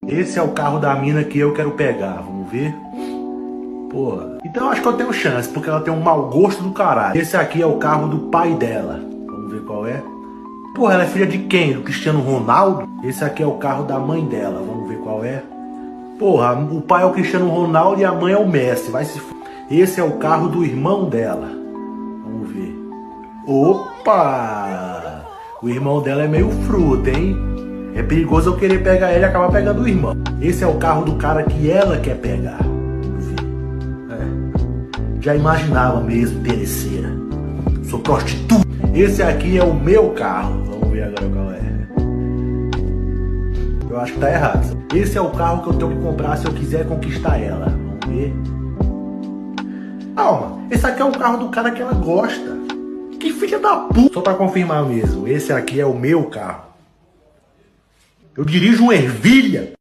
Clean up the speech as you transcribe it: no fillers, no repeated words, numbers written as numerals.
Esse é o carro da mina que eu quero pegar, vamos ver? Porra. Então eu acho que eu tenho chance, porque ela tem um mau gosto do caralho. Esse aqui é o carro do pai dela. Vamos ver qual é. Porra, ela é filha de quem? Do Cristiano Ronaldo? Esse aqui é o carro da mãe dela. Vamos ver qual é. Porra, o pai é o Cristiano Ronaldo e a mãe é o Messi. Vai se f... Esse é o carro do irmão dela. Vamos ver. Opa! O irmão dela é meio fruta, hein? É perigoso eu querer pegar ele e acabar pegando o irmão. Esse é o carro do cara que ela quer pegar. Vamos ver. Já imaginava mesmo, interesseira. Sou prostituta. Esse aqui é o meu carro. Vamos ver agora qual é. Eu acho que tá errado. Esse é o carro que eu tenho que comprar se eu quiser conquistar ela. Vamos ver. Calma, esse aqui é o carro do cara que ela gosta. Que filha da puta. Só pra confirmar mesmo, esse aqui é o meu carro. Eu dirijo um ervilha.